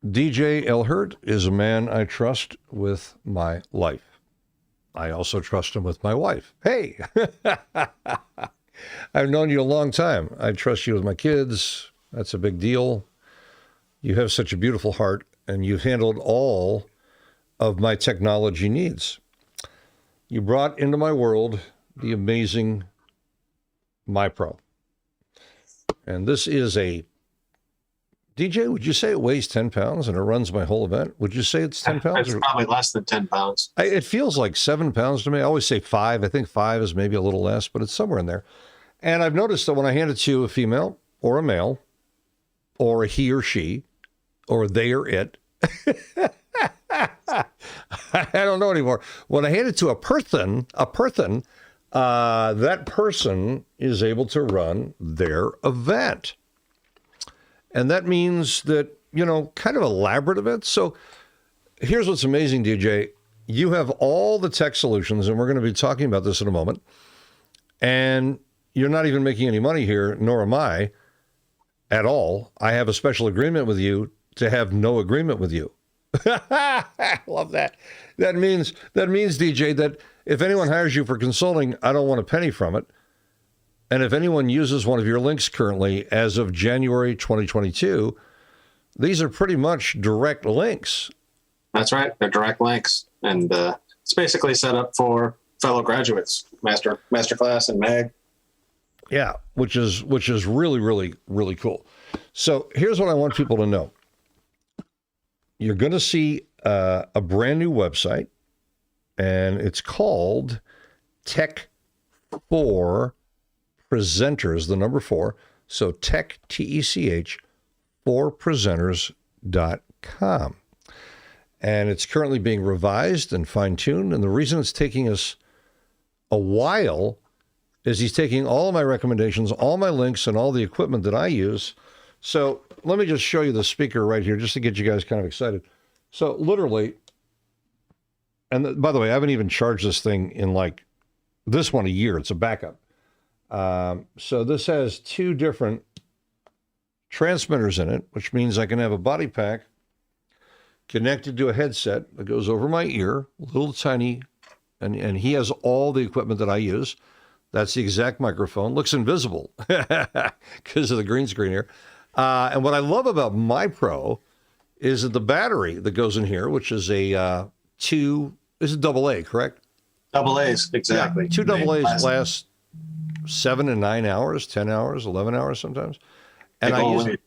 DJ Ehlert is a man I trust with my life. I also trust him with my wife. Hey, I've known you a long time. I trust you with my kids. That's a big deal. You have such a beautiful heart, and you've handled all of my technology needs. You brought into my world the amazing MyPro. And this is a, DJ, would you say it weighs 10 pounds and it runs my whole event? Would you say it's 10 pounds? It's probably less than 10 pounds. It feels like 7 pounds to me. I always say 5. I think 5 is maybe a little less, but it's somewhere in there. And I've noticed that when I hand it to a female or a male or a he or she or they or it, I don't know anymore. When I hand it to a person, that person is able to run their event. And that means that, kind of elaborate events. So here's what's amazing, DJ. You have all the tech solutions, and we're going to be talking about this in a moment. And you're not even making any money here, nor am I at all. I have a special agreement with you to have no agreement with you. I love that. That means, DJ, that if anyone hires you for consulting, I don't want a penny from it. And if anyone uses one of your links currently as of January 2022, these are pretty much direct links. That's right. They're direct links. And it's basically set up for fellow graduates, masterclass and mag. Yeah, which is really, really, really cool. So here's what I want people to know. You're going to see a brand new website, and it's called tech4presenters, the number 4. So tech, T-E-C-H, 4presenters.com. And it's currently being revised and fine-tuned. And the reason it's taking us a while is he's taking all of my recommendations, all my links, and all the equipment that I use. So let me just show you the speaker right here, just to get you guys kind of excited. So literally, and by the way, I haven't even charged this thing in like this one a year. It's a backup. So this has 2 different transmitters in it, which means I can have a body pack connected to a headset that goes over my ear, little tiny, and he has all the equipment that I use. That's the exact microphone. Looks invisible because of the green screen here. And what I love about MyPro is that the battery that goes in here, which is a is a AA, correct? Double A's, exactly. Yeah, 2 AA's last 7 and 9 hours, 10 hours, 11 hours sometimes. And I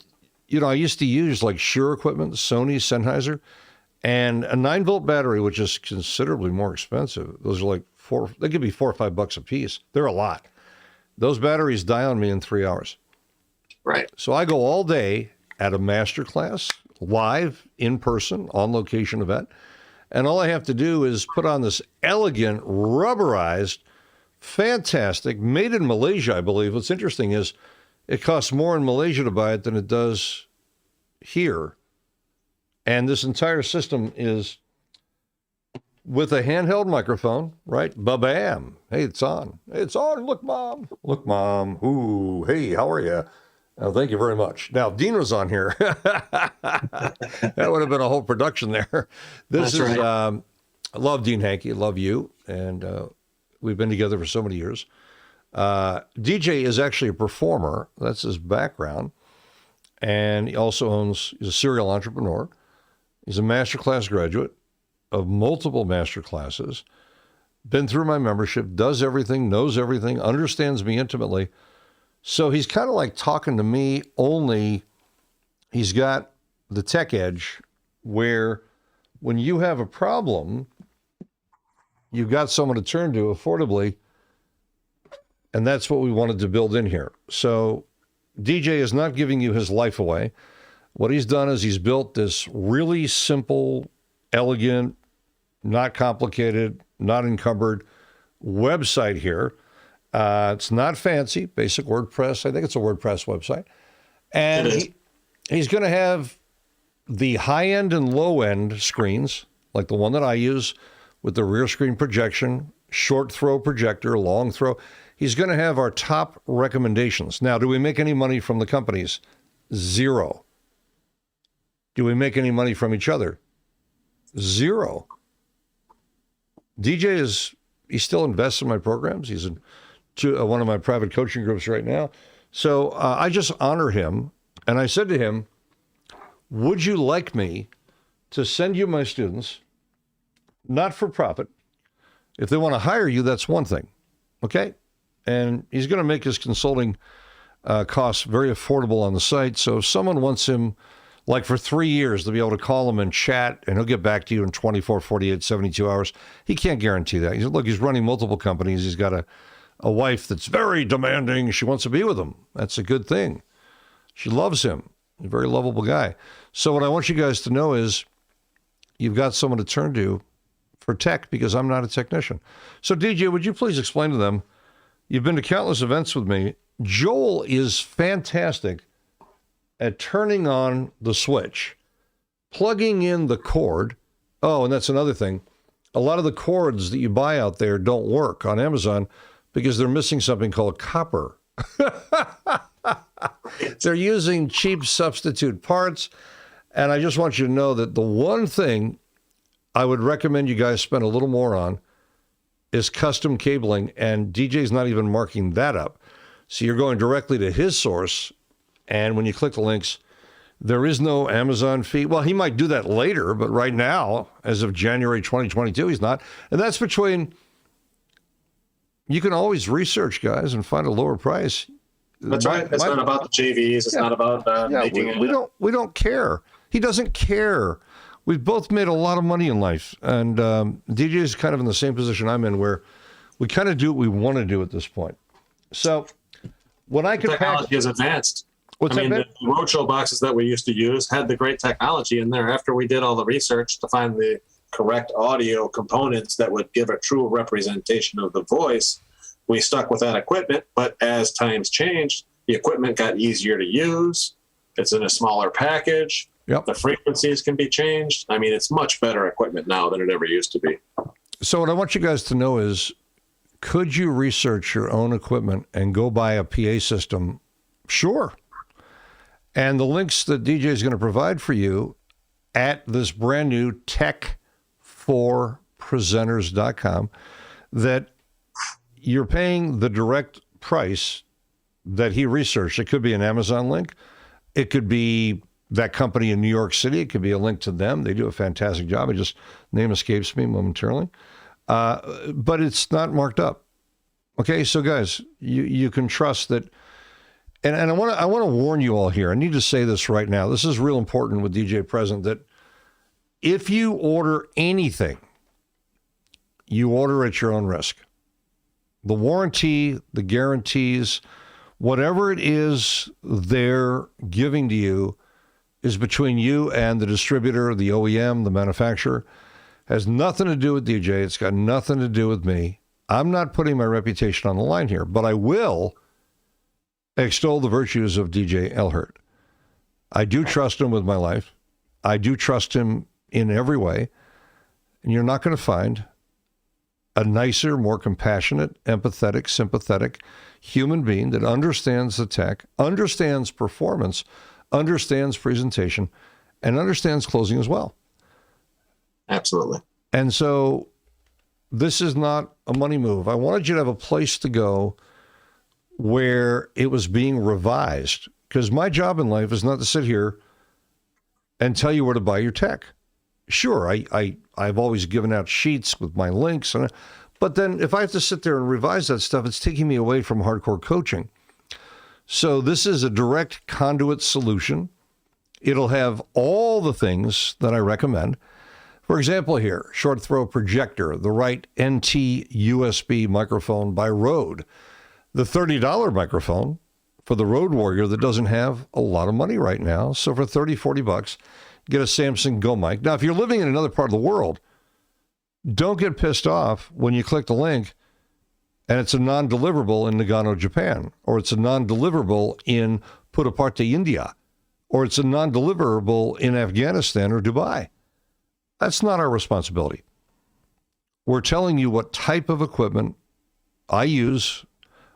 used to use like Shure equipment, Sony, Sennheiser, and a 9-volt battery, which is considerably more expensive. Those are like they could be $4 or $5 a piece. They're a lot. Those batteries die on me in 3 hours. Right. So I go all day at a masterclass, live, in person, on location event. And all I have to do is put on this elegant, rubberized, fantastic, made in Malaysia, I believe. What's interesting is it costs more in Malaysia to buy it than it does here. And this entire system is with a handheld microphone, right? Ba-bam. Hey, it's on. Hey, it's on. Look, Mom. Look, Mom. Ooh, hey, how are you? Oh, thank you very much. Now, Dean was on here. That would have been a whole production there. This is, right. I love Dean Hankey. Love you. And we've been together for so many years. DJ is actually a performer. That's his background. And he also he's a serial entrepreneur. He's a masterclass graduate of multiple masterclasses, been through my membership, does everything, knows everything, understands me intimately. So he's kind of like talking to me, only he's got the tech edge where when you have a problem, you've got someone to turn to affordably. And that's what we wanted to build in here. So DJ is not giving you his life away. What he's done is he's built this really simple, elegant, not complicated, not encumbered website here. It's not fancy, basic WordPress. I think it's a WordPress website. And he's going to have the high-end and low-end screens, like the one that I use with the rear screen projection, short throw projector, long throw. He's going to have our top recommendations. Now, do we make any money from the companies? 0. Do we make any money from each other? Zero. DJ he still invests in my programs. He's in one of my private coaching groups right now. So I just honor him. And I said to him, would you like me to send you my students, not for profit? If they want to hire you, that's one thing. Okay? And he's going to make his consulting costs very affordable on the site. So if someone wants him, like for 3 years, to be able to call him and chat, and he'll get back to you in 24, 48, 72 hours, he can't guarantee that. He's running multiple companies. He's got a wife that's very demanding. She wants to be with him. That's a good thing. She loves him. He's a very lovable guy. So what I want you guys to know is you've got someone to turn to for tech, because I'm not a technician. So DJ, would you please explain to them, you've been to countless events with me. Joel is fantastic at turning on the switch, plugging in the cord. Oh, and that's another thing. A lot of the cords that you buy out there don't work on Amazon because they're missing something called copper. They're using cheap substitute parts. And I just want you to know that the one thing I would recommend you guys spend a little more on is custom cabling. And DJ's not even marking that up. So you're going directly to his source. And when you click the links, there is no Amazon fee. Well, he might do that later, but right now, as of January 2022, he's not. And that's between, you can always research, guys, and find a lower price. That's right. It's not about the JVs. It's not about making it. We don't care. He doesn't care. We've both made a lot of money in life. And DJ is kind of in the same position I'm in, where we kind of do what we want to do at this point. So when I could technology is advanced. The roadshow boxes that we used to use had the great technology in there. After we did all the research to find the correct audio components that would give a true representation of the voice, we stuck with that equipment. But as times changed, the equipment got easier to use. It's in a smaller package. Yep. The frequencies can be changed. I mean, it's much better equipment now than it ever used to be. So what I want you guys to know is, could you research your own equipment and go buy a PA system? Sure. And the links that DJ is going to provide for you at this brand new tech4presenters.com, that you're paying the direct price that he researched. It could be an Amazon link. It could be that company in New York City. It could be a link to them. They do a fantastic job. Name escapes me momentarily. But it's not marked up. Okay, so guys, you can trust that. And I want to warn you all here. I need to say this right now. This is real important with DJ present, that if you order anything, you order at your own risk. The warranty, the guarantees, whatever it is they're giving to you is between you and the distributor, the OEM, the manufacturer. Has nothing to do with DJ. It's got nothing to do with me. I'm not putting my reputation on the line here, but I will extol the virtues of DJ Ehlert. I do trust him with my life. I do trust him in every way. And you're not going to find a nicer, more compassionate, empathetic, sympathetic human being that understands the tech, understands performance, understands presentation, and understands closing as well. Absolutely. And so this is not a money move. I wanted you to have a place to go where it was being revised, because my job in life is not to sit here and tell you where to buy your tech. Sure, I've always given out sheets with my links, but then if I have to sit there and revise that stuff, it's taking me away from hardcore coaching. So this is a direct conduit solution. It'll have all the things that I recommend. For example here, short throw projector, the right NT USB microphone by Rode, the $30 microphone for the Road Warrior that doesn't have a lot of money right now. So for $30, $40, get a Samsung Go mic. Now, if you're living in another part of the world, don't get pissed off when you click the link and it's a non-deliverable in Nagano, Japan, or it's a non-deliverable in Puttaparthi, India, or it's a non-deliverable in Afghanistan or Dubai. That's not our responsibility. We're telling you what type of equipment I use.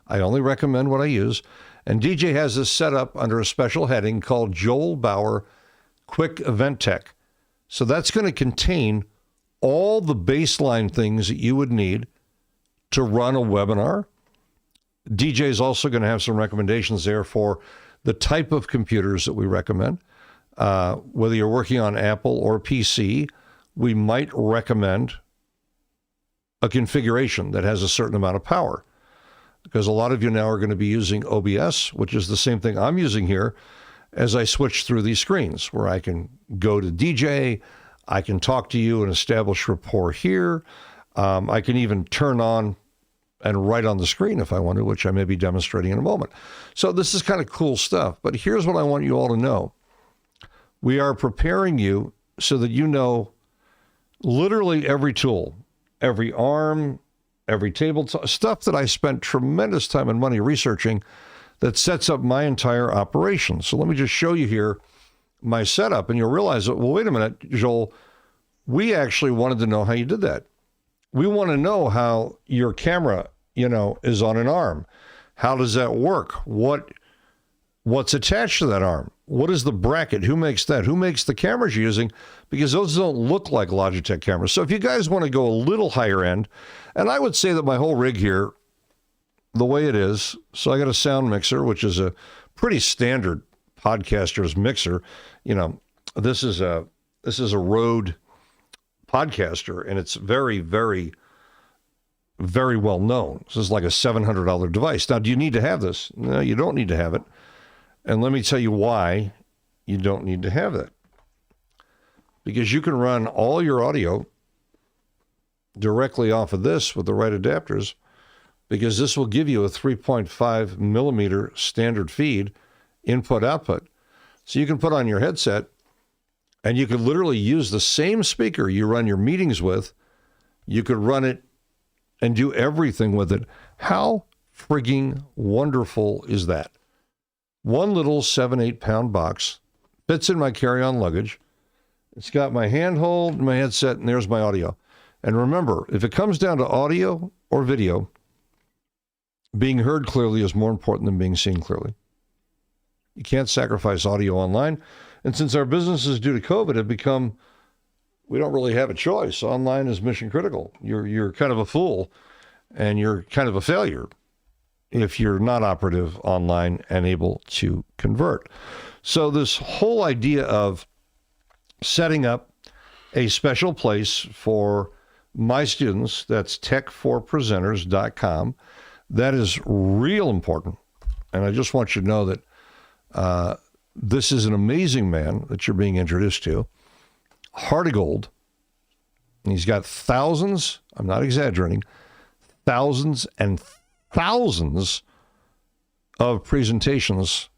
I only recommend what I use. And DJ has this set up under a special heading called Joel Bauer quick event tech. So that's going to contain all the baseline things that you would need to run a webinar. DJ is also going to have some recommendations there for the type of computers that we recommend. Whether you're working on Apple or PC, we might recommend a configuration that has a certain amount of power, because a lot of you now are going to be using OBS, which is the same thing I'm using here as I switch through these screens, where I can go to DJ, I can talk to you and establish rapport here. I can even turn on and write on the screen if I want to, which I may be demonstrating in a moment. So this is kind of cool stuff. But here's what I want you all to know. We are preparing you so that you know literally every tool, every arm, every table, stuff that I spent tremendous time and money researching that sets up my entire operation. So let me just show you here my setup, and you'll realize that, well, wait a minute, Joel, we actually wanted to know how you did that. We want to know how your camera, is on an arm. How does that work? What's attached to that arm? What is the bracket? Who makes that? Who makes the cameras you're using? Because those don't look like Logitech cameras. So if you guys want to go a little higher end, and I would say that my whole rig here, the way it is, so I got a sound mixer, which is a pretty standard podcaster's mixer. This is a Rode podcaster, and it's very, very, very well known. This is like a $700 device. Now, do you need to have this? No, you don't need to have it. And let me tell you why you don't need to have it. Because you can run all your audio directly off of this with the right adapters, because this will give you a 3.5 millimeter standard feed input-output. So you can put on your headset, and you could literally use the same speaker you run your meetings with. You could run it and do everything with it. How frigging wonderful is that? One little 7-8 pound box fits in my carry-on luggage. It's got my handhold, my headset, and there's my audio. And remember, if it comes down to audio or video, being heard clearly is more important than being seen clearly. You can't sacrifice audio online. And since our businesses due to COVID have become, we don't really have a choice. Online is mission critical. You're kind of a fool, and you're kind of a failure if you're not operative online and able to convert. So this whole idea of setting up a special place for my students, that's tech4presenters.com, that is real important. And I just want you to know that this is an amazing man that you're being introduced to, heart of gold. And he's got thousands, I'm not exaggerating, thousands and thousands of presentations.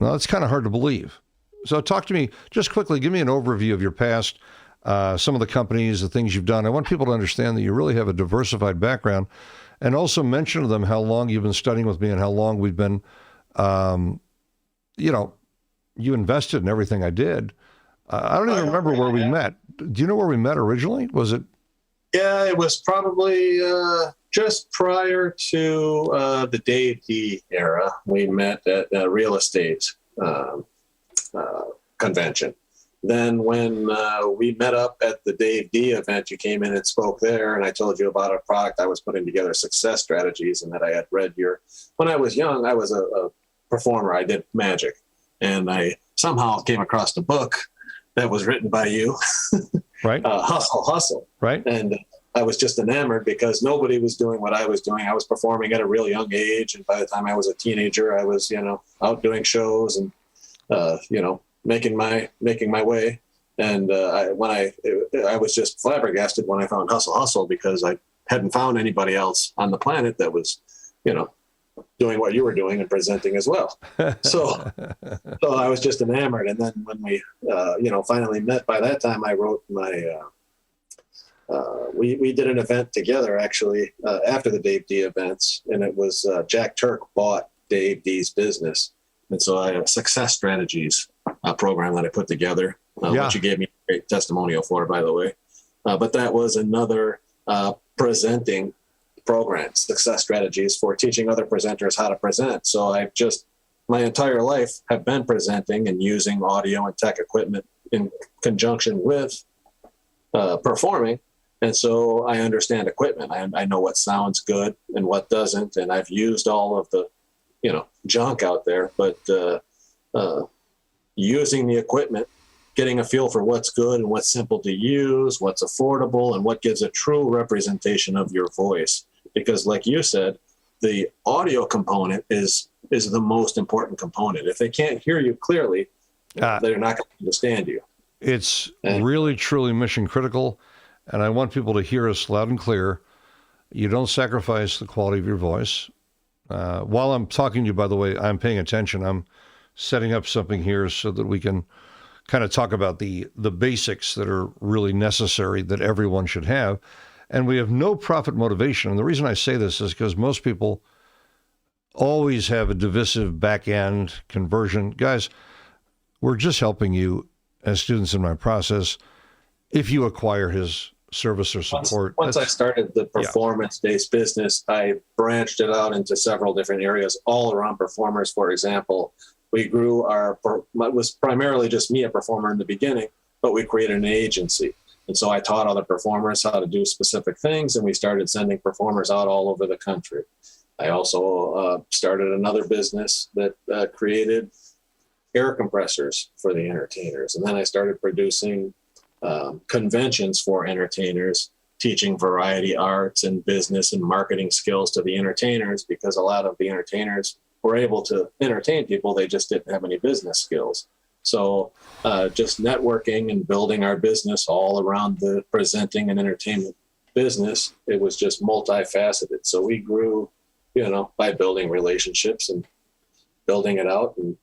Now, that's kind of hard to believe. So talk to me, just quickly, give me an overview of your past, some of the companies, the things you've done. I want people to understand that you really have a diversified background, and also mention to them how long you've been studying with me and how long we've been, you invested in everything I did. I don't even remember where we met. Do you know where we met originally? Was it? Yeah, it was probably just prior to the Dave D era. We met at a real estate convention. Then when we met up at the Dave D event, you came in and spoke there, and I told you about a product I was putting together, Success Strategies, and that I had read when I was young, I was a performer. I did magic, and I somehow came across a book that was written by you, right? Hustle. Right. And I was just enamored because nobody was doing what I was doing. I was performing at a real young age, and by the time I was a teenager, I was, out doing shows and, making my way. And I was just flabbergasted when I found Hustle, because I hadn't found anybody else on the planet that was, doing what you were doing and presenting as well. So I was just enamored. And then when we, finally met, by that time I wrote my, we did an event together actually after the Dave D events, and it was Jack Turk bought Dave D's business. And so I have Success Strategies program that I put together, which you gave me a great testimonial for, by the way. But that was another presenting program, Success Strategies, for teaching other presenters how to present. So I just my entire life have been presenting and using audio and tech equipment in conjunction with performing. And so I understand equipment. I know what sounds good and what doesn't. And I've used all of the, junk out there, but using the equipment, getting a feel for what's good and what's simple to use, what's affordable, and what gives a true representation of your voice. Because like you said, the audio component is the most important component. If they can't hear you clearly, they're not going to understand you. It's really, truly mission critical. And I want people to hear us loud and clear. You don't sacrifice the quality of your voice. While I'm talking to you, by the way, I'm paying attention. I'm setting up something here so that we can kind of talk about the basics that are really necessary that everyone should have. And we have no profit motivation. And the reason I say this is because most people always have a divisive back-end conversion. Guys, we're just helping you as students in my process. If you acquire his service or support. Once I started the performance-based business, I branched it out into several different areas, all around performers. For example, we grew it was primarily just me, a performer in the beginning, but we created an agency. And so I taught other performers how to do specific things, and we started sending performers out all over the country. I also started another business that created air compressors for the entertainers. And then I started producing conventions for entertainers, teaching variety arts and business and marketing skills to the entertainers, because a lot of the entertainers were able to entertain people. They just didn't have any business skills. So just networking and building our business all around the presenting and entertainment business, it was just multifaceted. So we grew, by building relationships and building it out and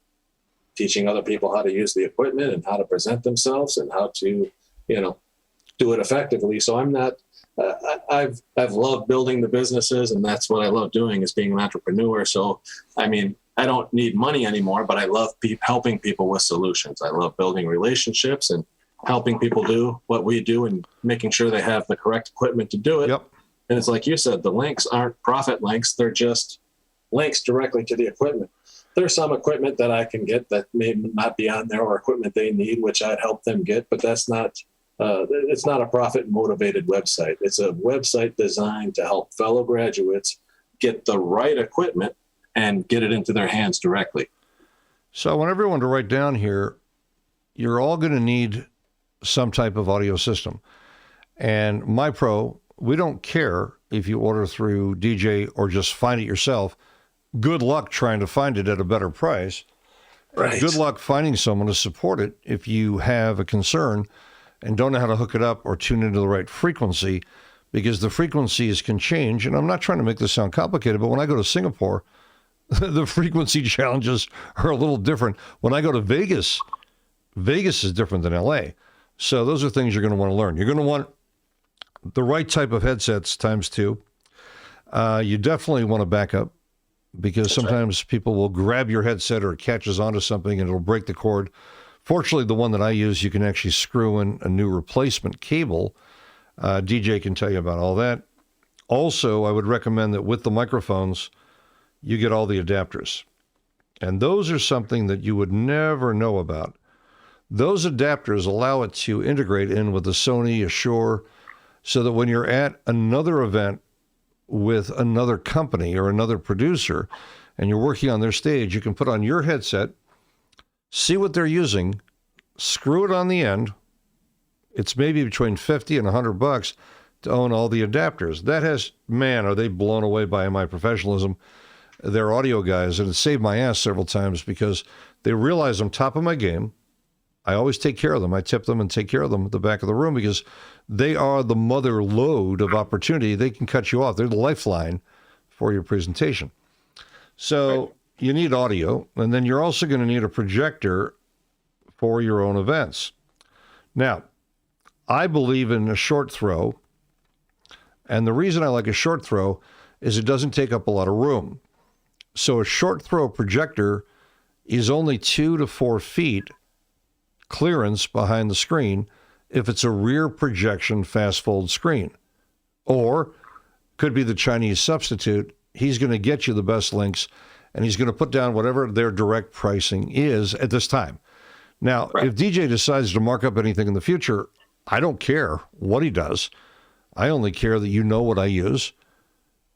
teaching other people how to use the equipment and how to present themselves and how to, do it effectively. So I'm not, I've loved building the businesses, and that's what I love doing, is being an entrepreneur. So, I don't need money anymore, but I love helping people with solutions. I love building relationships and helping people do what we do and making sure they have the correct equipment to do it. Yep. And it's like you said, the links aren't profit links. They're just links directly to the equipment. There's some equipment that I can get that may not be on there, or equipment they need, which I'd help them get, but that's not, it's not a profit motivated website. It's a website designed to help fellow graduates get the right equipment and get it into their hands directly. So I want everyone to write down here, you're all going to need some type of audio system. And MyPro, we don't care if you order through DJ or just find it yourself. Good luck trying to find it at a better price. Right. Good luck finding someone to support it if you have a concern and don't know how to hook it up or tune into the right frequency, because the frequencies can change. And I'm not trying to make this sound complicated, but when I go to Singapore, the frequency challenges are a little different. When I go to Vegas, Vegas is different than LA. So those are things you're going to want to learn. You're going to want the right type of headsets times two. You definitely want to back up, because sometimes people will grab your headset or it catches onto something and it'll break the cord. Fortunately, the one that I use, you can actually screw in a new replacement cable. DJ can tell you about all that. Also, I would recommend that with the microphones, you get all the adapters. And those are something that you would never know about. Those adapters allow it to integrate in with the Sony, a Shure, so that when you're at another event with another company or another producer and you're working on their stage, you can put on your headset, see what they're using, screw it on the end. It's maybe between $50 and $100 to own all the adapters. That has, man, are they blown away by my professionalism. They're audio guys, and it saved my ass several times because they realize I'm top of my game. I always take care of them. I tip them and take care of them at the back of the room, because they are the mother lode of opportunity. They can cut you off. They're the lifeline for your presentation. So you need audio, and then you're also going to need a projector for your own events. Now, I believe in a short throw, and the reason I like a short throw is it doesn't take up a lot of room. So a short throw projector is only 2 to 4 feet clearance behind the screen if it's a rear projection fast fold screen. Or could be the Chinese substitute. He's going to get you the best links and he's going to put down whatever their direct pricing is at this time. Now, if DJ decides to mark up anything in the future, I don't care what he does. I only care that you know what I use.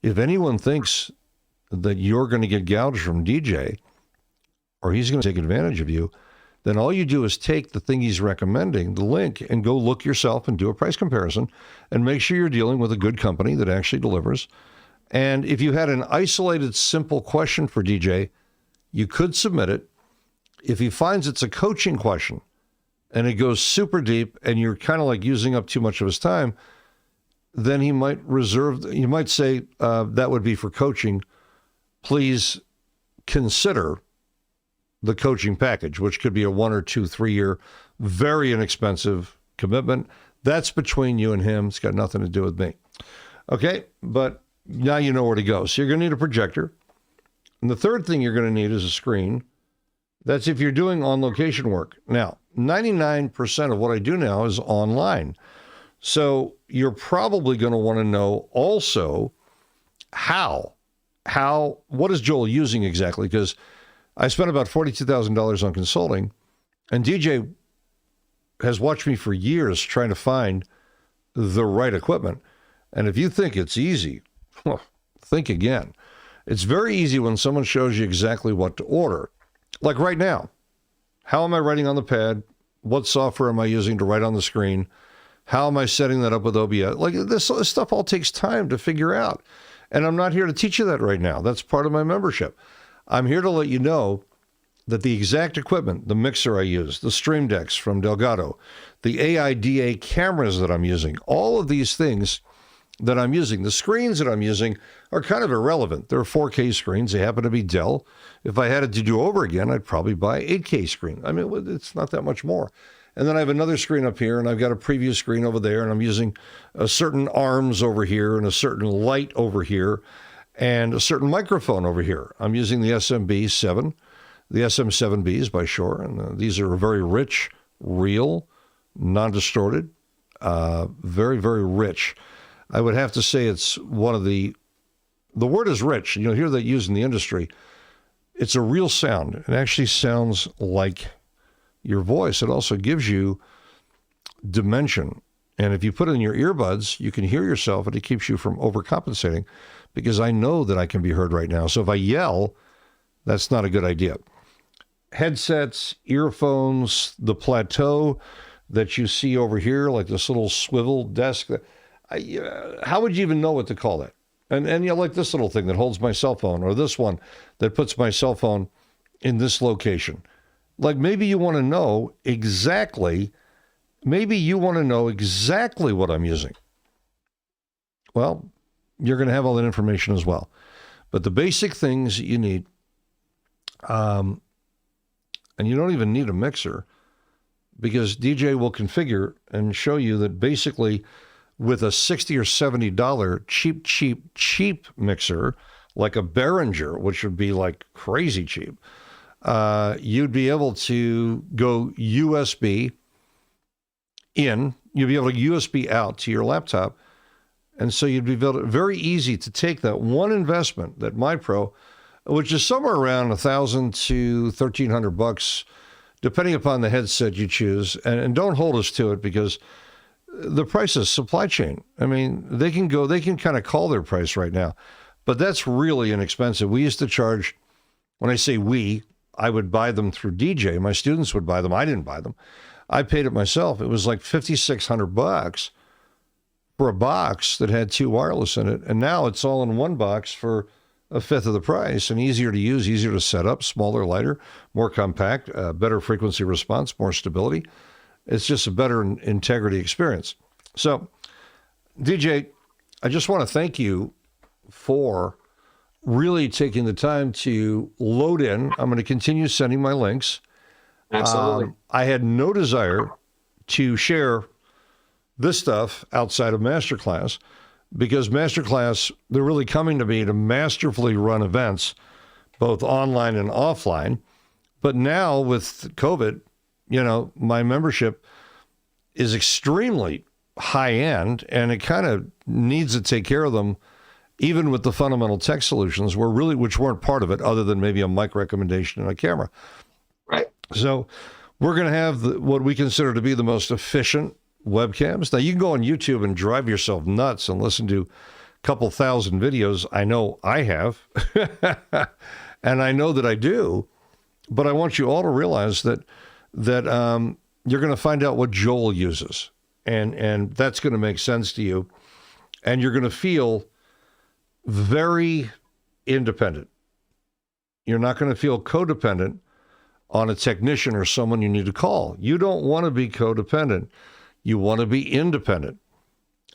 If anyone thinks that you're going to get gouged from DJ, or he's going to take advantage of you, then all you do is take the thing he's recommending, the link, and go look yourself and do a price comparison and make sure you're dealing with a good company that actually delivers. And if you had an isolated, simple question for DJ, you could submit it. If he finds it's a coaching question and it goes super deep and you're kind of like using up too much of his time, then he might you might say, that would be for coaching. Please consider the coaching package, which could be a 1 or 2, 3 year, very inexpensive commitment. That's between you and him. It's got nothing to do with me. Okay, but now you know where to go. So you're going to need a projector. And the third thing you're going to need is a screen. That's if you're doing on-location work. Now, 99% of what I do now is online. So you're probably going to want to know also what is Joel using exactly? Because I spent about $42,000 on consulting, and DJ has watched me for years trying to find the right equipment. And if you think it's easy, think again. It's very easy when someone shows you exactly what to order. Like right now, how am I writing on the pad? What software am I using to write on the screen? How am I setting that up with OBS? Like this stuff all takes time to figure out. And I'm not here to teach you that right now. That's part of my membership. I'm here to let you know that the exact equipment, the mixer I use, the Stream Decks from Delgado, the AIDA cameras that I'm using, all of these things that I'm using, the screens that I'm using are kind of irrelevant. They're 4K screens. They happen to be Dell. If I had it to do over again, I'd probably buy 8K screen. I mean, it's not that much more. And then I have another screen up here, and I've got a preview screen over there, and I'm using a certain arms over here and a certain light over here and a certain microphone over here. I'm using the SMB7, the SM7Bs by Shure, and these are very rich, real, non-distorted, very, very rich. I would have to say it's one of the word is rich. You'll hear that used in the industry. It's a real sound. It actually sounds like your voice. It also gives you dimension. And if you put it in your earbuds, you can hear yourself, and it keeps you from overcompensating, because I know that I can be heard right now. So if I yell, that's not a good idea. Headsets, earphones, the plateau that you see over here, like this little swivel desk, how would you even know what to call that? And you know, like this little thing that holds my cell phone, or this one that puts my cell phone in this location. Like maybe you want to know exactly what I'm using. Well, you're going to have all that information as well. But the basic things that you need, and you don't even need a mixer, because DJ will configure and show you that basically with a $60 or $70 cheap mixer, like a Behringer, which would be like crazy cheap, you'd be able to go USB in, you'd be able to USB out to your laptop. And so you'd be able to, very easy to take that one investment, that MyPro, which is somewhere around $1,000 to $1,300, depending upon the headset you choose. And don't hold us to it, because the price is supply chain. I mean, they can kind of call their price right now, but that's really inexpensive. We used to charge, when I say we, I would buy them through DJ. My students would buy them. I didn't buy them. I paid it myself. It was like $5,600 for a box that had 2 wireless in it. And now it's all in one box for a fifth of the price, and easier to use, easier to set up, smaller, lighter, more compact, better frequency response, more stability. It's just a better integrity experience. So, DJ, I just want to thank you for really taking the time to load in. I'm going to continue sending my links. Absolutely. I had no desire to share this stuff outside of Masterclass, because Masterclass, they're really coming to me to masterfully run events, both online and offline. But now with COVID, you know, my membership is extremely high end, and it kind of needs to take care of them even with the fundamental tech solutions, which weren't part of it, other than maybe a mic recommendation and a camera. Right. So we're going to have what we consider to be the most efficient webcams. Now, you can go on YouTube and drive yourself nuts and listen to a couple thousand videos. I know I have, and I know that I do, but I want you all to realize that you're going to find out what Joel uses, and that's going to make sense to you, and you're going to feel very independent. You're not going to feel codependent on a technician or someone you need to call. You don't want to be codependent. You want to be independent.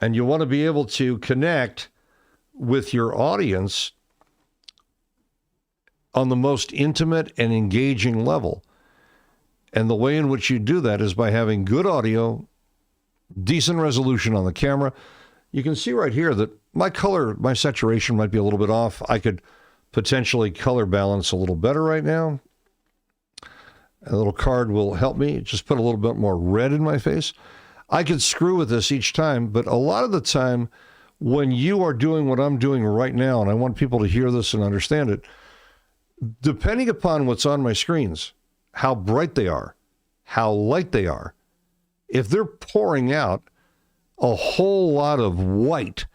And you want to be able to connect with your audience on the most intimate and engaging level. And the way in which you do that is by having good audio, decent resolution on the camera. You can see right here that my saturation might be a little bit off. I could potentially color balance a little better right now. A little card will help me just put a little bit more red in my face. I could screw with this each time, but a lot of the time when you are doing what I'm doing right now, and I want people to hear this and understand it, depending upon what's on my screens, how bright they are, how light they are, if they're pouring out a whole lot of white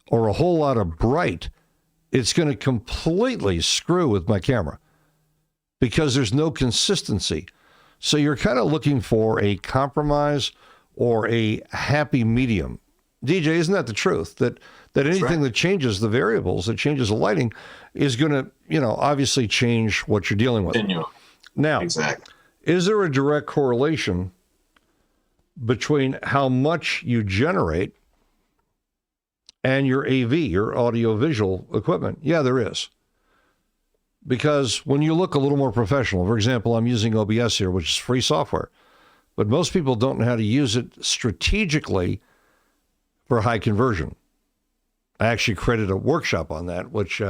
or a whole lot of bright, it's going to completely screw with my camera because there's no consistency. So you're kind of looking for a compromise or a happy medium. DJ, isn't that the truth? That anything that changes the variables, that changes the lighting, is going to, obviously change what you're dealing with. Continuum. Now, exactly. Is there a direct correlation between how much you generate and your AV, your audio-visual equipment? Yeah, there is. Because when you look a little more professional, for example, I'm using OBS here, which is free software, but most people don't know how to use it strategically for high conversion. I actually created a workshop on that, which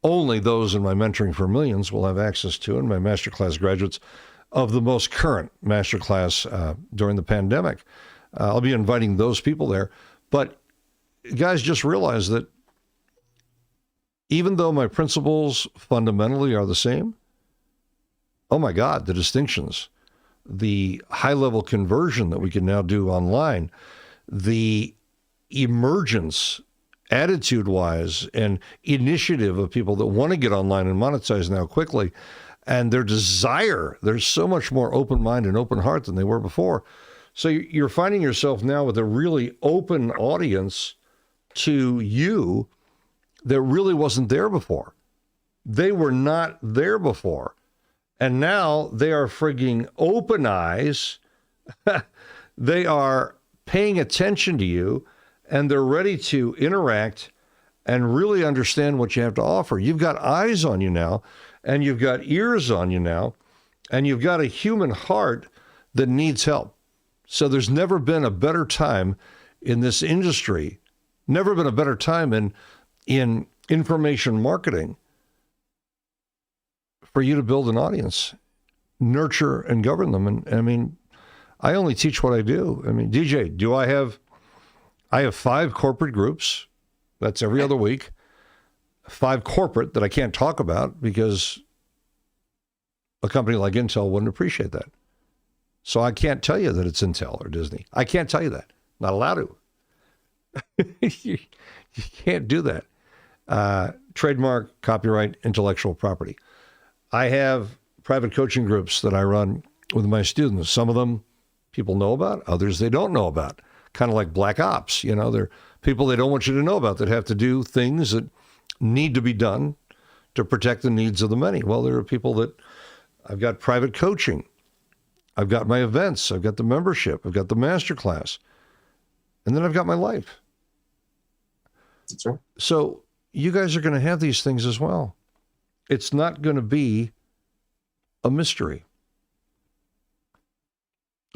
only those in my Mentoring for Millions will have access to, and my masterclass graduates of the most current masterclass during the pandemic. I'll be inviting those people there. But guys, just realize that even though my principles fundamentally are the same, oh my God, the distinctions, the high-level conversion that we can now do online, the emergence attitude-wise and initiative of people that want to get online and monetize now quickly, and their desire, they're so much more open mind and open heart than they were before. So you're finding yourself now with a really open audience to you that really wasn't there before. They were not there before. And now they are frigging open eyes. They are paying attention to you, and they're ready to interact and really understand what you have to offer. You've got eyes on you now, and you've got ears on you now, and you've got a human heart that needs help. So there's never been a better time in this industry, never been a better time in information marketing for you to build an audience, nurture and govern them. And I mean, I only teach what I do. I mean, DJ, I have 5 corporate groups. That's every other week. 5 corporate that I can't talk about because a company like Intel wouldn't appreciate that. So I can't tell you that it's Intel or Disney. I can't tell you that. Not allowed to. You can't do that. Trademark, copyright, intellectual property. I have private coaching groups that I run with my students. Some of them people know about, others they don't know about. Kind of like black ops, they're people they don't want you to know about that have to do things that need to be done to protect the needs of the many. Well, there are people that I've got private coaching. I've got my events. I've got the membership. I've got the masterclass. And then I've got my life. That's right. So you guys are going to have these things as well. It's not going to be a mystery.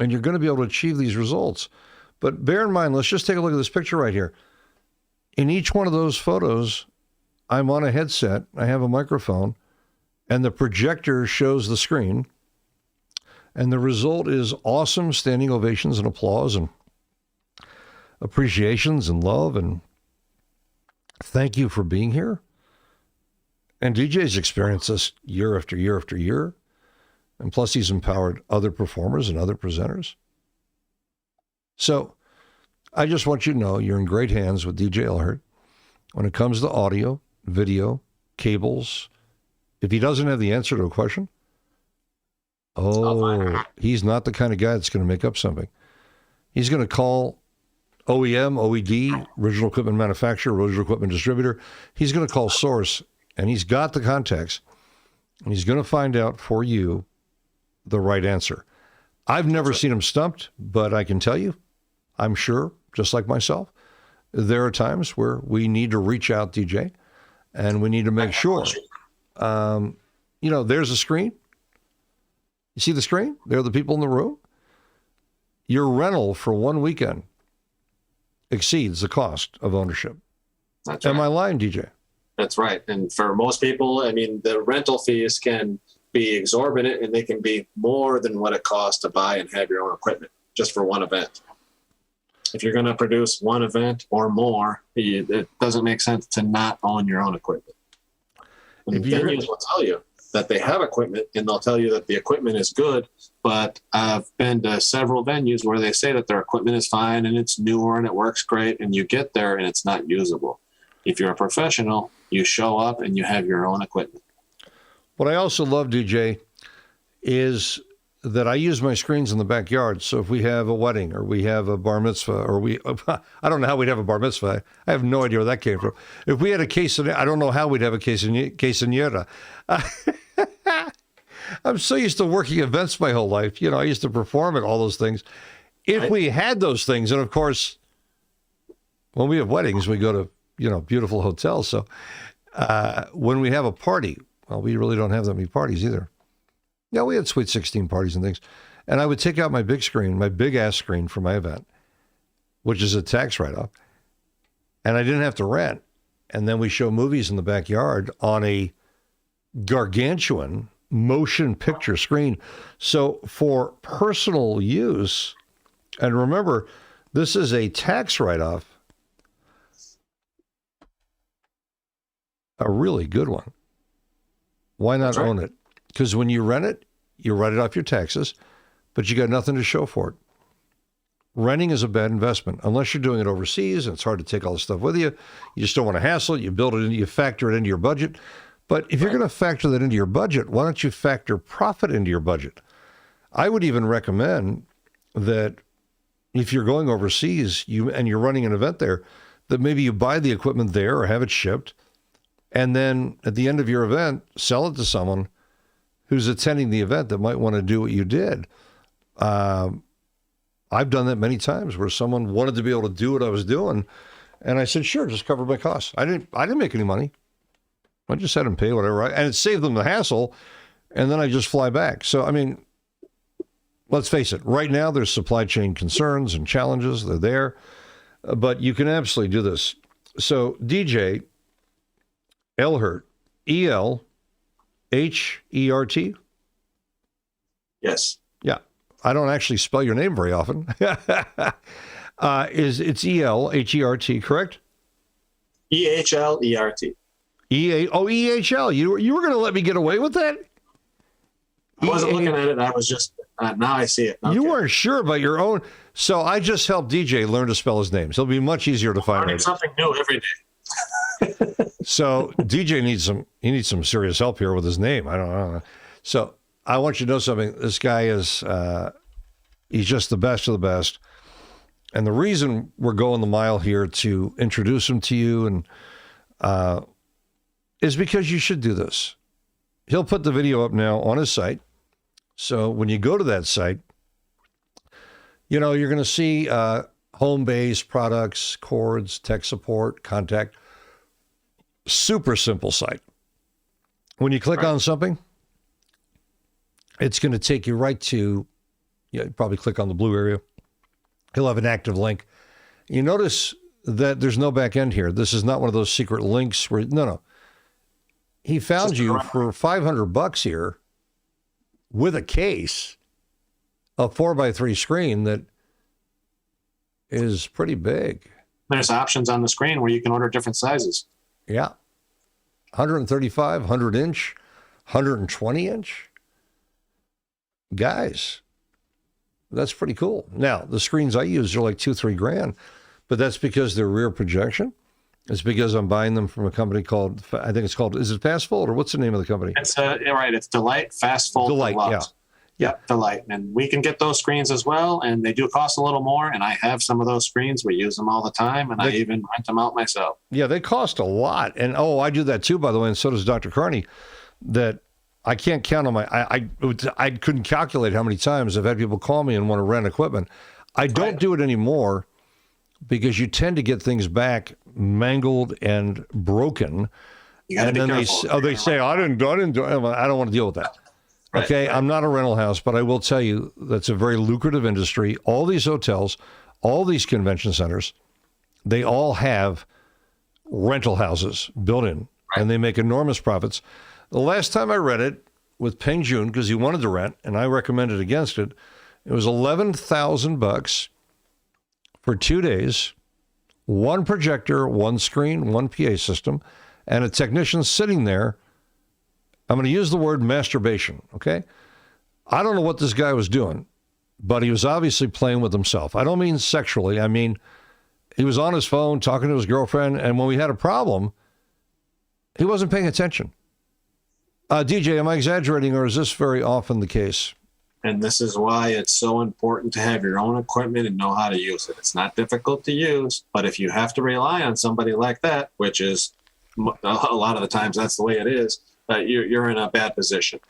And you're going to be able to achieve these results. But bear in mind, let's just take a look at this picture right here. In each one of those photos, I'm on a headset, I have a microphone, and the projector shows the screen. And the result is awesome standing ovations and applause and appreciations and love and thank you for being here. And DJ's experienced this year after year after year. And plus, he's empowered other performers and other presenters. So I just want you to know you're in great hands with DJ Ehlert when it comes to audio, video, cables. If he doesn't have the answer to a question, he's not the kind of guy that's going to make up something. He's going to call OEM, OED, original equipment manufacturer, original equipment distributor. He's going to call source, and he's got the contacts, and he's going to find out for you the right answer. I've never seen him stumped, but I can tell you, I'm sure, just like myself, there are times where we need to reach out, DJ, and we need to make sure. There's a screen. You see the screen? There are the people in the room. Your rental for one weekend exceeds the cost of ownership. That's right. Am I lying, DJ? That's right. And for most people, I mean, the rental fees can be exorbitant, and they can be more than what it costs to buy and have your own equipment just for one event. If you're going to produce one event or more, it doesn't make sense to not own your own equipment. And venues will tell you that they have equipment, and they'll tell you that the equipment is good, but I've been to several venues where they say that their equipment is fine and it's newer and it works great, and you get there and it's not usable. If you're a professional, you show up and you have your own equipment. What I also love, DJ, is that I use my screens in the backyard. So if we have a wedding or we have a bar mitzvah or I don't know how we'd have a bar mitzvah. I have no idea where that came from. If we had a quesadilla, I don't know how we'd have a quesadilla. I'm so used to working events my whole life. I used to perform at all those things. If we had those things, and of course, when we have weddings, we go to, beautiful hotels. So when we have a party, well, we really don't have that many parties either. Yeah, we had Sweet 16 parties and things. And I would take out my big screen, my big-ass screen for my event, which is a tax write-off. And I didn't have to rent. And then we show movies in the backyard on a gargantuan motion picture screen. So for personal use, and remember, this is a tax write-off, a really good one. Why not own it? Because when you rent it, you write it off your taxes, but you got nothing to show for it. Renting is a bad investment, unless you're doing it overseas and it's hard to take all the stuff with you. You just don't want to hassle it. You build it in, you factor it into your budget. But if you're going to factor that into your budget, why don't you factor profit into your budget? I would even recommend that if you're going overseas and you're running an event there, that maybe you buy the equipment there or have it shipped, and then at the end of your event, sell it to someone who's attending the event that might want to do what you did. I've done that many times where someone wanted to be able to do what I was doing, and I said, sure, just cover my costs. I didn't make any money. I just had them pay whatever, and it saved them the hassle, and then I just fly back. So, I mean, let's face it, right now there's supply chain concerns and challenges. They're there, but you can absolutely do this. So DJ Ehlert, Ehlert. Yes. Yeah. I don't actually spell your name very often. It's Ehlert, correct? Ehlert. EHL. You were going to let me get away with that? I wasn't looking at it. I was just, now I see it. Okay. You weren't sure about your own. So I just helped DJ learn to spell his name. So it'll be much easier to find. Learning something new every day. So DJ needs some serious help here with his name. I don't know. So I want you to know something. This guy is, he's just the best of the best. And the reason we're going the mile here to introduce him to you and is because you should do this. He'll put the video up now on his site. So when you go to that site, you're going to see home base, products, cords, tech support, contact. Super simple site. When you click on something, it's going to take you right to, probably click on the blue area. He'll have an active link. You notice that there's no back end here. This is not one of those secret links where, no. He found you for $500 here with a case, a 4x3 screen that is pretty big. There's options on the screen where you can order different sizes. Yeah. 135, 100 inch, 120 inch. Guys, that's pretty cool. Now, the screens I use are like $2,000-3,000, but that's because they're rear projection. It's because I'm buying them from a company called, I think it's called, is it Fast Fold or what's the name of the company? It's right. It's Delight Fast Fold. Delight, yeah, Delight. And we can get those screens as well, and they do cost a little more, and I have some of those screens. We use them all the time, and I even rent them out myself. Yeah, they cost a lot. And, I do that too, by the way, and so does Dr. Carney, that I can't count on I couldn't calculate how many times I've had people call me and want to rent equipment. I don't do it anymore because you tend to get things back mangled and broken. And then they say, I didn't do it. I don't want to deal with that. Right, okay, right. I'm not a rental house, but I will tell you that's a very lucrative industry. All these hotels, all these convention centers, they all have rental houses built in, and they make enormous profits. The last time I read it with Peng Joon, because he wanted to rent, and I recommended against it, it was $11,000 for 2 days, one projector, one screen, one PA system, and a technician sitting there. I'm going to use the word masturbation, okay? I don't know what this guy was doing, but he was obviously playing with himself. I don't mean sexually. I mean, he was on his phone talking to his girlfriend, and when we had a problem, he wasn't paying attention. DJ, am I exaggerating, or is this very often the case? And this is why it's so important to have your own equipment and know how to use it. It's not difficult to use, but if you have to rely on somebody like that, which is a lot of the times that's the way it is, you're in a bad position.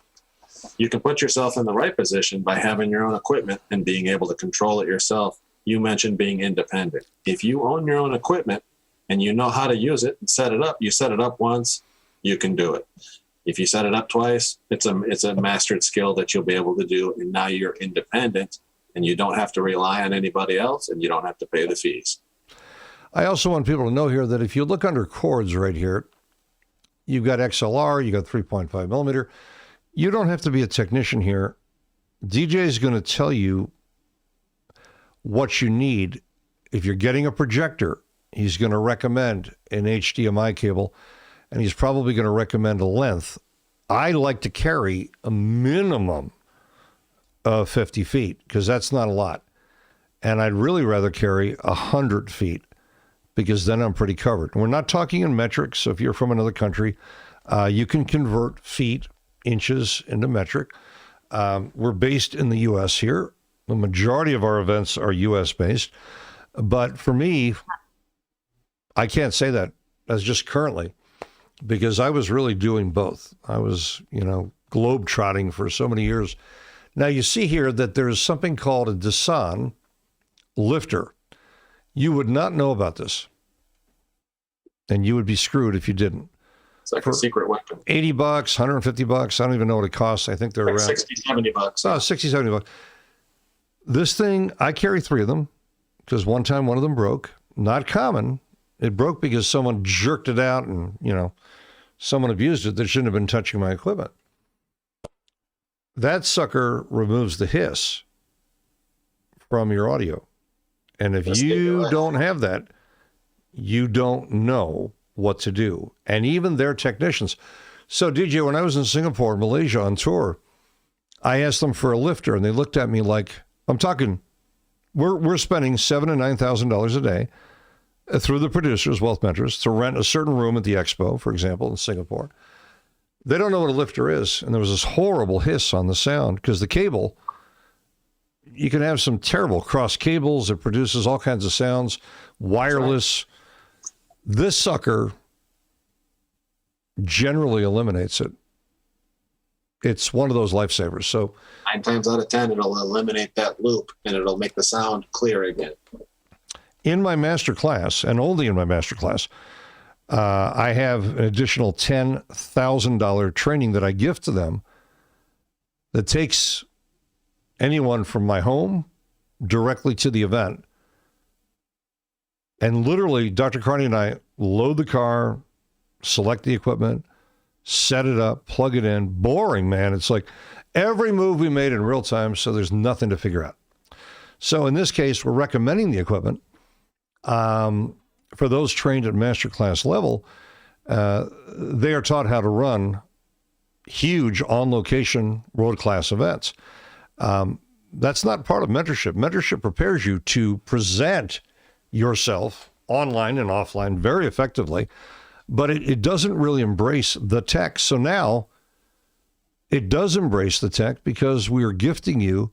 You can put yourself in the right position by having your own equipment and being able to control it yourself. You mentioned being independent. If you own your own equipment and you know how to use it and set it up, you set it up once, you can do it. If you set it up twice, it's a mastered skill that you'll be able to do, and now you're independent and you don't have to rely on anybody else and you don't have to pay the fees. I also want people to know here that if you look under cords right here, you've got XLR, you got 3.5 millimeter. You don't have to be a technician here. DJ is going to tell you what you need. If you're getting a projector, he's going to recommend an HDMI cable, and he's probably going to recommend a length. I like to carry a minimum of 50 feet because that's not a lot. And I'd really rather carry 100 feet because then I'm pretty covered. We're not talking in metric, so if you're from another country, you can convert feet, inches into metric. We're based in the U.S. here. The majority of our events are U.S. based. But for me, I can't say that as just currently because I was really doing both. I was, globe trotting for so many years. Now you see here that there's something called a Dasan lifter. You would not know about this, and you would be screwed if you didn't. It's like a secret weapon. $80, $150. I don't even know what it costs. I think they're like around $60, $70. Oh, $60, $70. This thing, I carry 3 of them because one time one of them broke. Not common. It broke because someone jerked it out and, someone abused it that shouldn't have been touching my equipment. That sucker removes the hiss from your audio. And if you don't have that, you don't know what to do. And even their technicians. So, DJ, when I was in Singapore, Malaysia on tour, I asked them for a lifter, and they looked at me like, I'm talking, we're spending $7,000 to $9,000 a day through the producers, Wealth Mentors, to rent a certain room at the Expo, for example, in Singapore. They don't know what a lifter is. And there was this horrible hiss on the sound because the cable, you can have some terrible cross cables. It produces all kinds of sounds, wireless. Right. This sucker generally eliminates it. It's one of those lifesavers. So 9 times out of 10, it'll eliminate that loop and it'll make the sound clear again. In my master class, and only in my master class, I have an additional $10,000 training that I give to them that takes anyone from my home directly to the event. And literally, Dr. Carney and I load the car, select the equipment, set it up, plug it in. Boring, man. It's like every move we made in real time, so there's nothing to figure out. So in this case, we're recommending the equipment. for those trained at masterclass level, they are taught how to run huge on-location world-class events. That's not part of mentorship. Mentorship prepares you to present yourself online and offline very effectively, but it doesn't really embrace the tech. So now it does embrace the tech because we are gifting you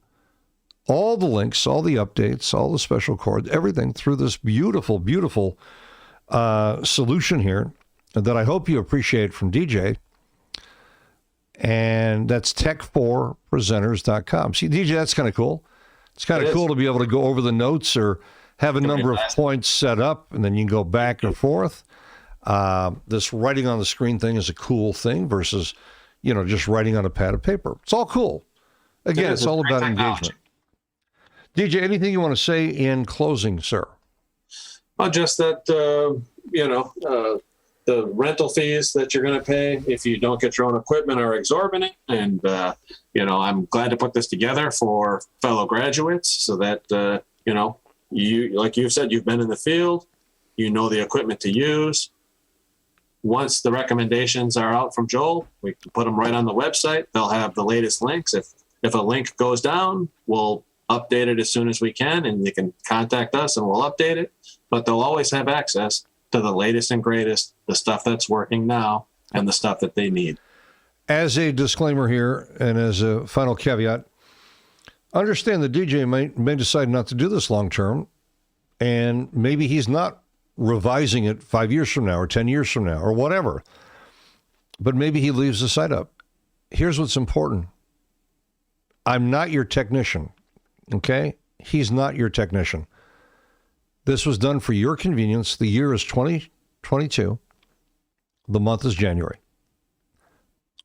all the links, all the updates, all the special cords, everything through this beautiful, beautiful solution here that I hope you appreciate from DJ. And that's tech4presenters.com. See, DJ, that's kind of cool. It's kind of cool to be able to go over the notes or have a number of points set up, and then you can go back and forth. This writing on the screen thing is a cool thing versus, just writing on a pad of paper. It's all cool. Again, it's all about engagement. DJ, anything you want to say in closing, sir? Well, just that, the rental fees that you're going to pay if you don't get your own equipment are exorbitant. And, I'm glad to put this together for fellow graduates so that, you, like you've said, you've been in the field, you know the equipment to use. Once the recommendations are out from Joel, we can put them right on the website. They'll have the latest links. If a link goes down, we'll update it as soon as we can, and you can contact us and we'll update it. But they'll always have access to the latest and greatest, the stuff that's working now and the stuff that they need. As a disclaimer here and as a final caveat, understand the DJ may decide not to do this long term, and maybe he's not revising it 5 years from now or 10 years from now or whatever, but maybe he leaves the site up. Here's what's important. I'm not your technician, okay? He's not your technician. This was done for your convenience. The year is 2022. The month is January.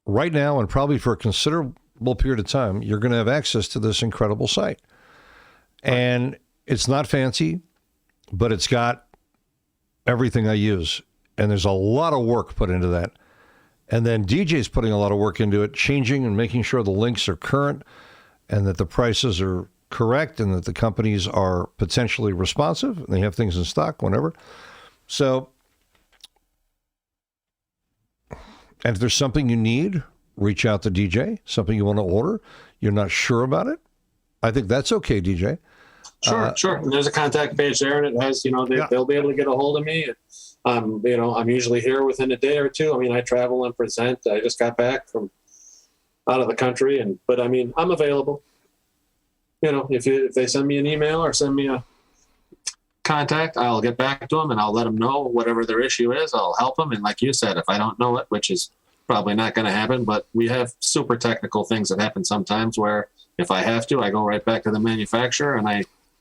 Right now, and probably for a considerable period of time, you're going to have access to this incredible site. And it's not fancy, but it's got everything I use. And there's a lot of work put into that. And then DJ's putting a lot of work into it, changing and making sure the links are current and that the prices are correct and that the companies are potentially responsive and they have things in stock whenever. So, and if there's something you need, reach out to DJ, something you want to order, you're not sure about it, I think that's okay, DJ. Sure. And there's a contact page there, and it has, they'll be able to get a hold of me. I'm usually here within a day or two. I mean, I travel and present. I just got back from out of the country, but I'm available. If they send me an email or send me a contact, I'll get back to them and I'll let them know whatever their issue is. I'll help them. And like you said, if I don't know it, which is probably not going to happen, but we have super technical things that happen sometimes where if I have to, I go right back to the manufacturer and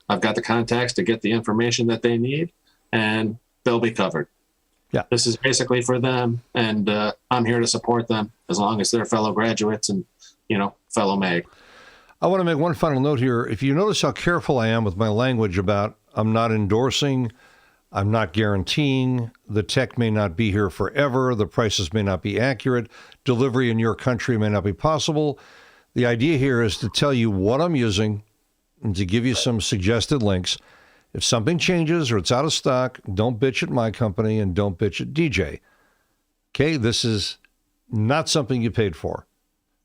I've got the contacts to get the information that they need and they'll be covered. Yeah. This is basically for them. And I'm here to support them as long as they're fellow graduates and, fellow mag. I want to make one final note here. If you notice how careful I am with my language about I'm not endorsing, I'm not guaranteeing, the tech may not be here forever, the prices may not be accurate, delivery in your country may not be possible. The idea here is to tell you what I'm using and to give you some suggested links. If something changes or it's out of stock, don't bitch at my company and don't bitch at DJ. Okay, this is not something you paid for.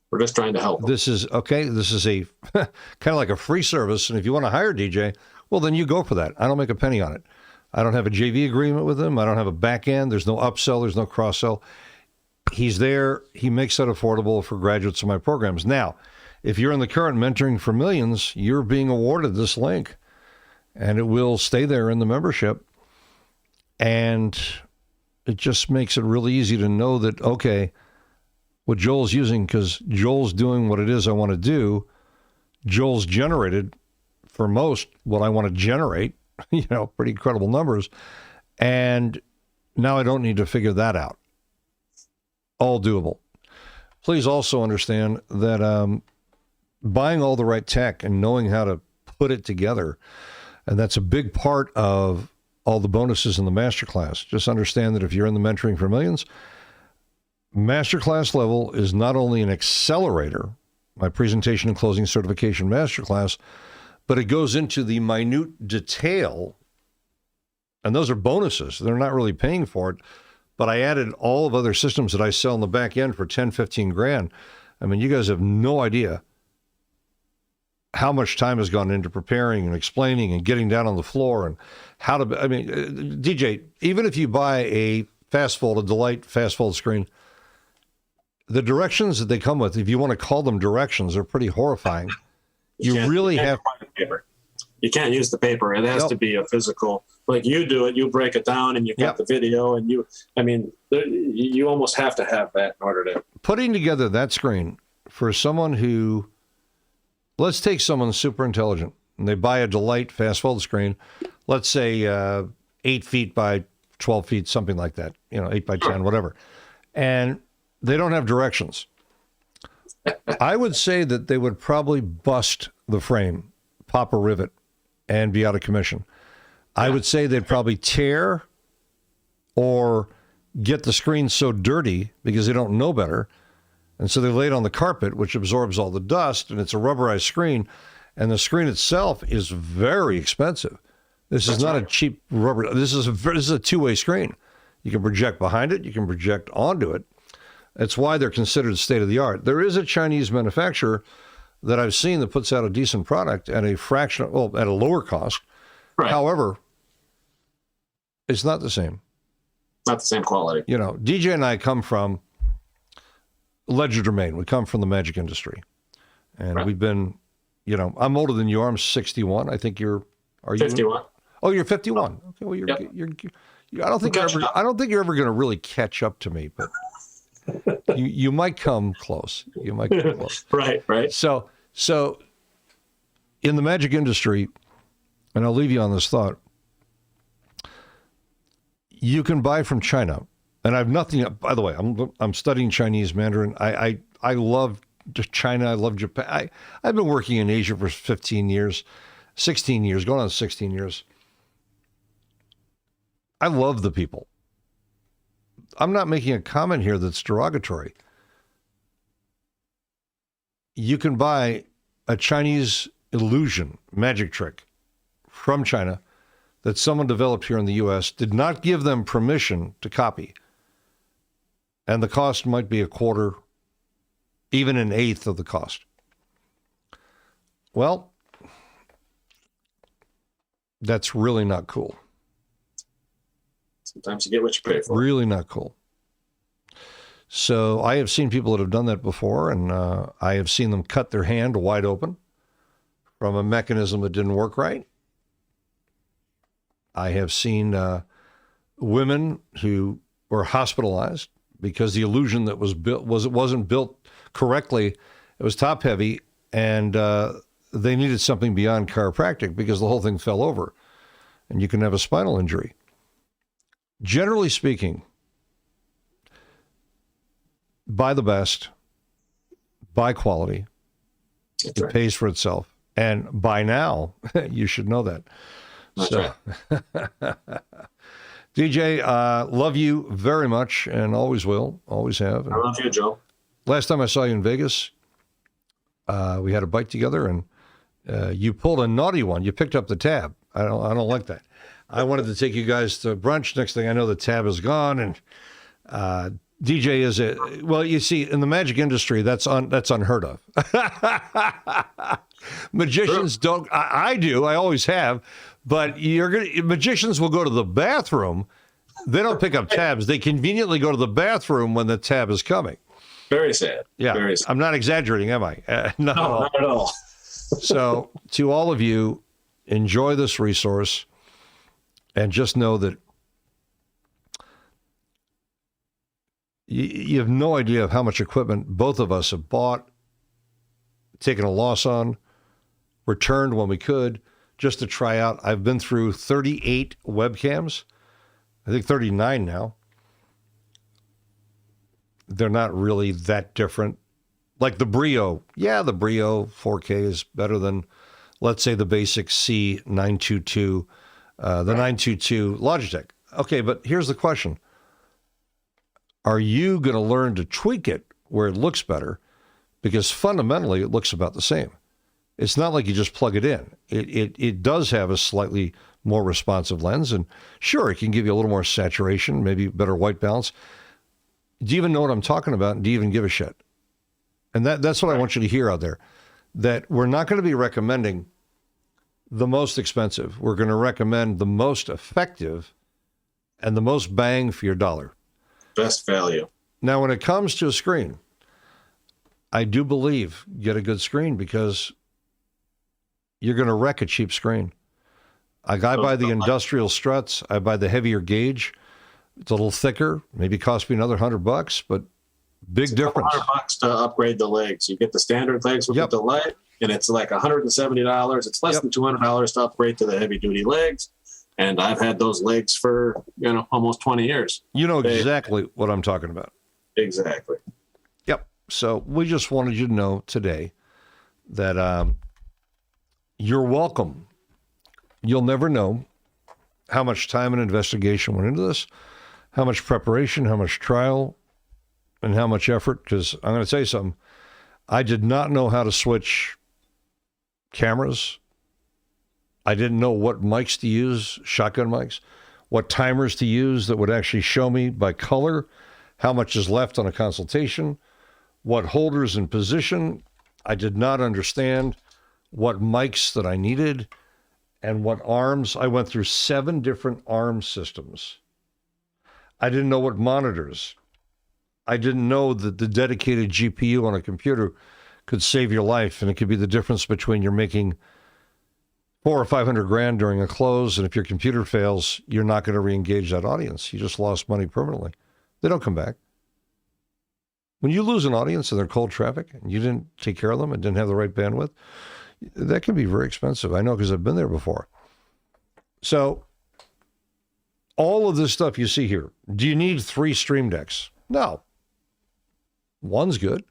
We're just trying to help them. This is a kind of like a free service. And if you want to hire DJ, well, then you go for that. I don't make a penny on it. I don't have a JV agreement with him. I don't have a back end. There's no upsell. There's no cross sell. He's there. He makes that affordable for graduates of my programs. Now, if you're in the current Mentoring for Millions, you're being awarded this link and it will stay there in the membership. And it just makes it really easy to know that, okay, what Joel's using, because Joel's doing what it is I want to do. Joel's generated, for most, what I want to generate, pretty incredible numbers. And now I don't need to figure that out. All doable. Please also understand that buying all the right tech and knowing how to put it together, and that's a big part of all the bonuses in the masterclass. Just understand that if you're in the Mentoring for Millions, Masterclass level is not only an accelerator, my presentation and closing certification masterclass, but it goes into the minute detail And those are bonuses. They're not really paying for it. But I added all of other systems that I sell in the back end for 10, 15 grand. I mean, you guys have no idea how much time has gone into preparing and explaining and getting down on the floor and how to, I mean, DJ, even if you buy a a Delight fast fold screen, the directions that they come with, if you want to call them directions, are pretty horrifying. You really have paper. You can't use the paper. It has to be a physical, like you do it, you break it down and you got the video and you almost have to have that in order to. Putting together that screen for someone who, let's take someone super intelligent and they buy a Delight fast fold screen, let's say 8 feet by 12 feet, something like that, 8 by 10, whatever. And they don't have directions. I would say that they would probably bust the frame, pop a rivet, and be out of commission. I would say they'd probably tear or get the screen so dirty because they don't know better. And so they lay it on the carpet, which absorbs all the dust, and it's a rubberized screen. And the screen itself is very expensive. This is not a cheap rubber. This is a two-way screen. You can project behind it. You can project onto it. That's why they're considered state-of-the-art. There is a Chinese manufacturer that I've seen that puts out a decent product at a fraction, at a lower cost. Right. However, it's not the same. Not the same quality. DJ and I come from legerdemain. We come from the magic industry. And we've been, I'm older than you are. I'm 61. I think are you 51. Oh, you're 51. Okay, well, I don't think you're ever going to really catch up to me, but you might come close. You might come close. Right. So in the magic industry, and I'll leave you on this thought, you can buy from China, and I have nothing. By the way, I'm studying Chinese Mandarin. I love China. I love Japan. I've been working in Asia for 16 years, going on 16 years. I love the people. I'm not making a comment here that's derogatory. You can buy a Chinese illusion, magic trick from China that someone developed here in the U.S., did not give them permission to copy. And the cost might be a quarter, even an eighth of the cost. Well, that's really not cool. Sometimes you get what you pay for. Really not cool. So I have seen people that have done that before, and I have seen them cut their hand wide open from a mechanism that didn't work right. I have seen women who were hospitalized because the illusion that was built wasn't built correctly. It was top heavy, and they needed something beyond chiropractic because the whole thing fell over, and you can have a spinal injury. Generally speaking, buy the best, buy quality. That's it pays for itself. And by now, you should know that. That's right. DJ, love you very much and always will, always have. And I love you, Joe. Last time I saw you in Vegas, we had a bite together and you pulled a naughty one. You picked up the tab. I don't like that. I wanted to take you guys to brunch. Next thing I know, the tab is gone. And DJ is you see, in the magic industry, that's unheard of. Magicians don't. I do. I always have. But magicians will go to the bathroom. They don't pick up tabs. They conveniently go to the bathroom when the tab is coming. Very sad. Yeah, very sad. I'm not exaggerating, am I? No, not at all. So, to all of you, enjoy this resource. And just know that you have no idea of how much equipment both of us have bought, taken a loss on, returned when we could, just to try out. I've been through 38 webcams, I think 39 now. They're not really that different. Like the Brio. Yeah, the Brio 4K is better than, let's say, the basic C922. The 922 Logitech. Okay, but here's the question. Are you going to learn to tweak it where it looks better? Because fundamentally, it looks about the same. It's not like you just plug it in. It does have a slightly more responsive lens, and sure, it can give you a little more saturation, maybe better white balance. Do you even know what I'm talking about? And do you even give a shit? And that's what I want you to hear out there, that we're not going to be recommending the most expensive. We're going to recommend the most effective and the most bang for your dollar. Best value. Now, when it comes to a screen, I do believe get a good screen, because you're going to wreck a cheap screen. I buy the industrial struts. I buy the heavier gauge. It's a little thicker. Maybe cost me another $100, but big difference. $100 to upgrade the legs. You get the standard legs with the delay, and it's like $170. It's less than $200 to upgrade to the heavy duty legs. And I've had those legs for, almost 20 years. You know exactly what I'm talking about. Exactly. Yep. So we just wanted you to know today that you're welcome. You'll never know how much time and investigation went into this, how much preparation, how much trial, and how much effort. Because I'm going to tell you something. I did not know how to switch cameras. I didn't know what mics to use, shotgun mics, what timers to use that would actually show me by color how much is left on a consultation, what holders in position. I did not understand what mics that I needed and what arms. I went through 7 different arm systems. I didn't know what monitors. I didn't know that the dedicated GPU on a computer could save your life, and it could be the difference between you're making $400 or $500 during a close, and if your computer fails, you're not going to re-engage that audience. You just lost money permanently. They don't come back. When you lose an audience and they're cold traffic, and you didn't take care of them and didn't have the right bandwidth, that can be very expensive. I know, because I've been there before. So all of this stuff you see here, do you need 3 Stream Decks? No. One's good.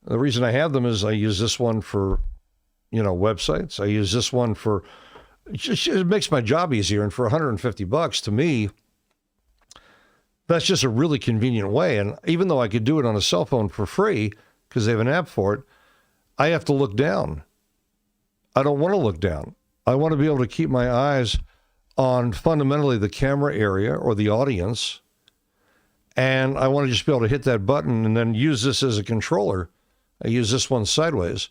The reason I have them is I use this one for, websites. I use this one for, it makes my job easier. And for $150, to me, that's just a really convenient way. And even though I could do it on a cell phone for free, because they have an app for it, I have to look down. I don't want to look down. I want to be able to keep my eyes on fundamentally the camera area or the audience. And I want to just be able to hit that button and then use this as a controller. I use this one sideways.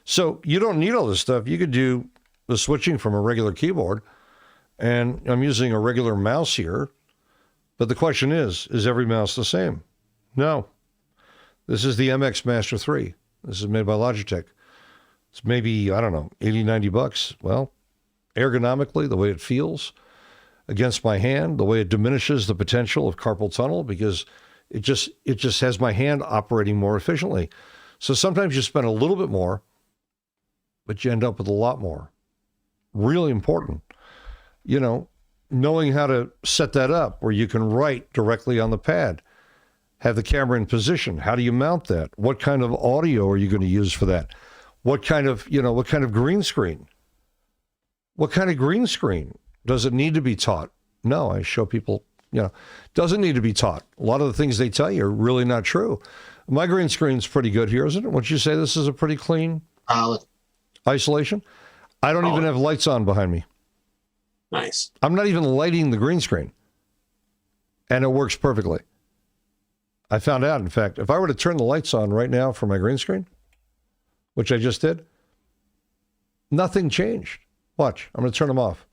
So you don't need all this stuff. You could do the switching from a regular keyboard. And I'm using a regular mouse here. But the question is every mouse the same? No. This is the MX Master 3. This is made by Logitech. It's maybe, I don't know, $80, $90. Well, ergonomically, the way it feels against my hand, the way it diminishes the potential of carpal tunnel, because it just has my hand operating more efficiently. So sometimes you spend a little bit more, but you end up with a lot more. Really important. Knowing how to set that up where you can write directly on the pad, have the camera in position. How do you mount that? What kind of audio are you going to use for that? What kind of green screen? What kind of green screen? Does it need to be taught? No, I show people, doesn't need to be taught. A lot of the things they tell you are really not true. My green screen's pretty good here, isn't it? Wouldn't you say this is a pretty clean isolation? I don't even have lights on behind me. Nice. I'm not even lighting the green screen. And it works perfectly. I found out, in fact, if I were to turn the lights on right now for my green screen, which I just did, nothing changed. Watch, I'm going to turn them off.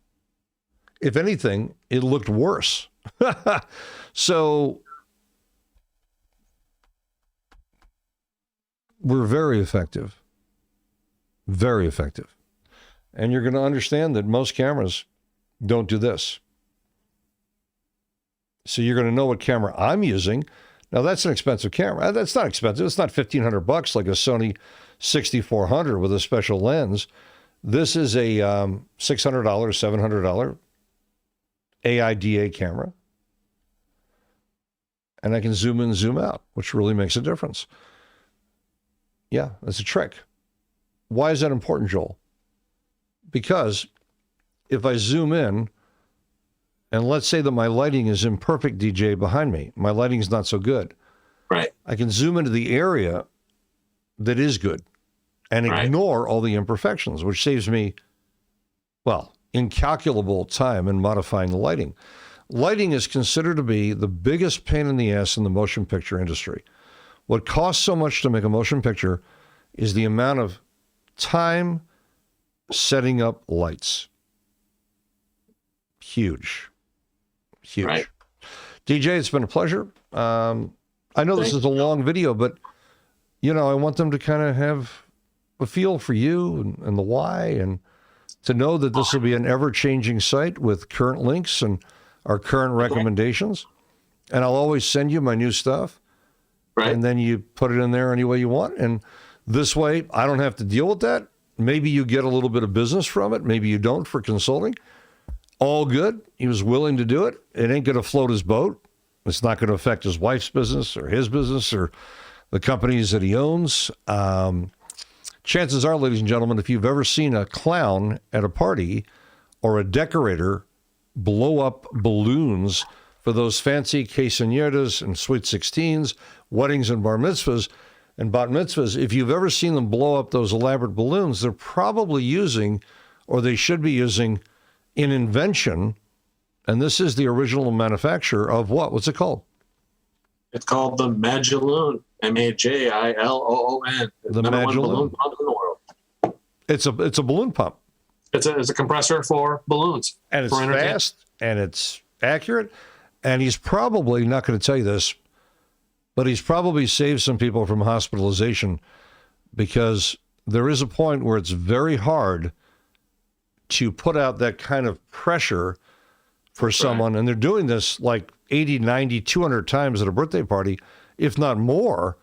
If anything, it looked worse. So we're very effective. Very effective. And you're going to understand that most cameras don't do this. So you're going to know what camera I'm using. Now, that's an expensive camera. That's not expensive. It's not $1,500 like a Sony 6400 with a special lens. This is a $600, $700 AIDA camera. And I can zoom in, zoom out, which really makes a difference. Yeah, that's a trick. Why is that important, Joel? Because if I zoom in, and let's say that my lighting is imperfect, DJ, behind me. My lighting's not so good. Right. I can zoom into the area that is good. and ignore all the imperfections, which saves me, well, incalculable time in modifying the lighting. Lighting is considered to be the biggest pain in the ass in the motion picture industry. What costs so much to make a motion picture is the amount of time setting up lights. Huge. Right. DJ, it's been a pleasure. I know this is a long video, but, you know, I want them to kind of have a feel for you and the why, and to know that this will be an ever-changing site with current links and our current recommendations. And I'll always send you my new stuff. Right. And then you put it in there any way you want. And this way, I don't have to deal with that. Maybe you get a little bit of business from it. Maybe you don't for consulting. All good. He was willing to do it. It ain't going to float his boat. It's not going to affect his wife's business or his business or the companies that he owns. Chances are, ladies and gentlemen, if you've ever seen a clown at a party or a decorator blow up balloons for those fancy quinceañeras and sweet 16s, weddings and bar mitzvahs, if you've ever seen them blow up those elaborate balloons, they're probably using, or they should be using, an invention, and this is the original manufacturer of what? What's it called? It's called the Magellan, Majilloon. The number one Magellan. balloon pump in the world. It's a balloon pump. It's a compressor for balloons. And it's fast, and it's accurate, and he's probably, not going to tell you this, but he's probably saved some people from hospitalization, because there is a point where it's very hard to put out that kind of pressure for someone, and they're doing this like 80, 90, 200 times at a birthday party, if not more,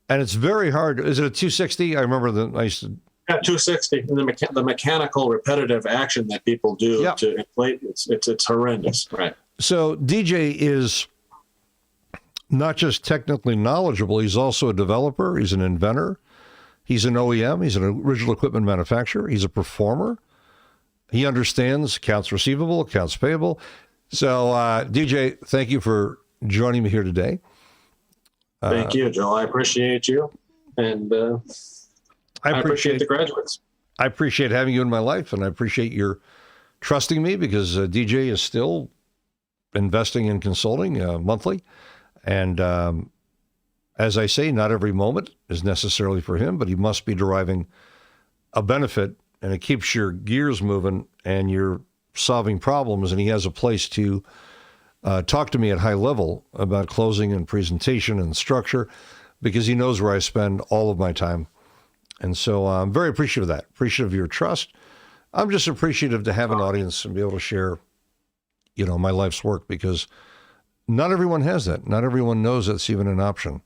and it's very hard. Is it a 260? I remember I used to... Yeah, 260. And the mechanical repetitive action that people do to inflate, it's horrendous. Right. So DJ is not just technically knowledgeable, he's also a developer, he's an inventor, he's an OEM, he's an original equipment manufacturer, he's a performer. He understands accounts receivable, accounts payable. So DJ, thank you for joining me here today. Thank you, Joe. I appreciate you. And I appreciate the graduates. I appreciate having you in my life, and I appreciate your trusting me, because DJ is still investing in consulting monthly. And as I say, not every moment is necessarily for him, but he must be deriving a benefit, and it keeps your gears moving and you're solving problems. And he has a place to talk to me at high level about closing and presentation and structure, because he knows where I spend all of my time. And so I'm very appreciative of that, appreciative of your trust. I'm just appreciative to have an audience and be able to share, you know, my life's work, because not everyone has that. Not everyone knows that's even an option.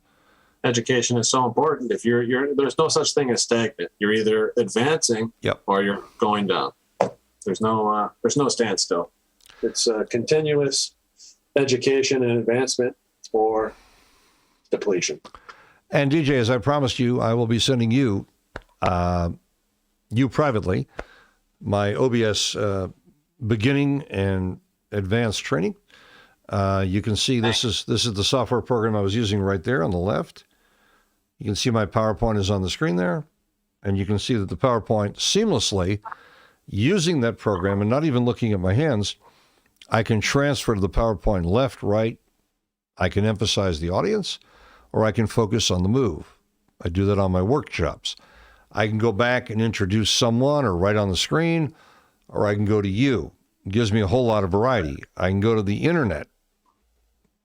Education is so important. If you're there's no such thing as stagnant. You're either advancing or you're going down. There's no standstill. It's continuous education and advancement or depletion. And DJ, as I promised you, I will be sending you privately, my OBS beginning and advanced training. You can see this is the software program I was using right there on the left. You can see my PowerPoint is on the screen there, and you can see that the PowerPoint seamlessly, using that program and not even looking at my hands, I can transfer to the PowerPoint left, right. I can emphasize the audience, or I can focus on the move. I do that on my workshops. I can go back and introduce someone or write on the screen, or I can go to you. It gives me a whole lot of variety. I can go to the internet.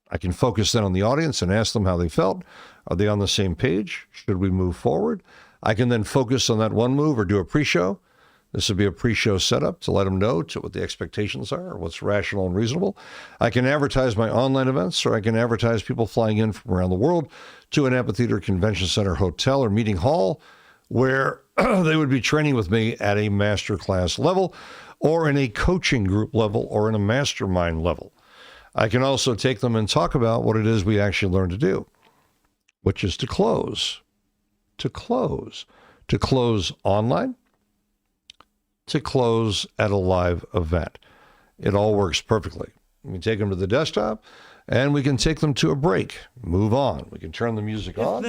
I can focus then on the audience and ask them how they felt. Are they on the same page? Should we move forward? I can then focus on that one move or do a pre-show. This would be a pre-show setup to let them know what the expectations are, what's rational and reasonable. I can advertise my online events, or I can advertise people flying in from around the world to an amphitheater, convention center, hotel, or meeting hall, where they would be training with me at a masterclass level, or in a coaching group level, or in a mastermind level. I can also take them and talk about what it is we actually learn to do, which is to close online, to close at a live event. It all works perfectly. We can take them to the desktop, and we can take them to a break, move on. We can turn the music on.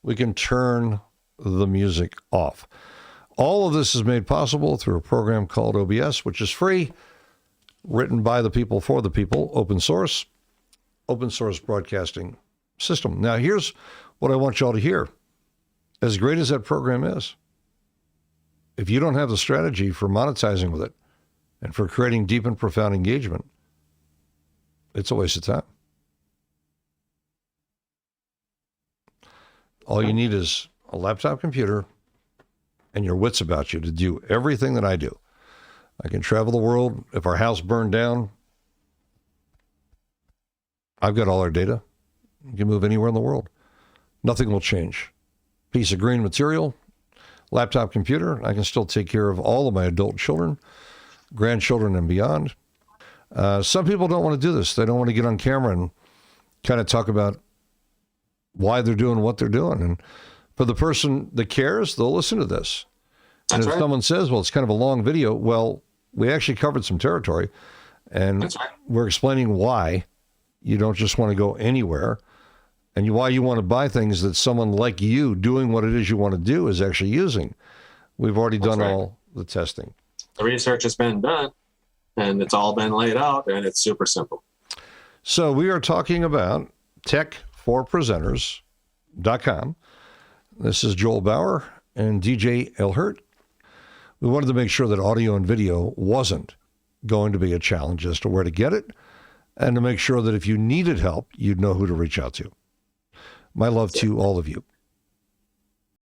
We can turn the music off. All of this is made possible through a program called OBS, which is free, written by the people for the people, open source broadcasting system. Now, here's what I want y'all to hear. As great as that program is, if you don't have the strategy for monetizing with it and for creating deep and profound engagement, it's a waste of time. All you need is a laptop computer and your wits about you to do everything that I do. I can travel the world. If our house burned down, I've got all our data. You can move anywhere in the world. Nothing will change. Piece of green material, laptop computer. I can still take care of all of my adult children, grandchildren, and beyond. Some people don't want to do this. They don't want to get on camera and kind of talk about why they're doing what they're doing. And for the person that cares, they'll listen to this. And if someone says, well, it's kind of a long video, well, we actually covered some territory, and we're explaining why you don't just want to go anywhere, and why you want to buy things that someone like you doing what it is you want to do is actually using. We've already done all the testing. The research has been done, and it's all been laid out, and it's super simple. So we are talking about tech4presenters.com. This is Joel Bauer and DJ Ehlert. We wanted to make sure that audio and video wasn't going to be a challenge as to where to get it, and to make sure that if you needed help, you'd know who to reach out to. My love to all of you.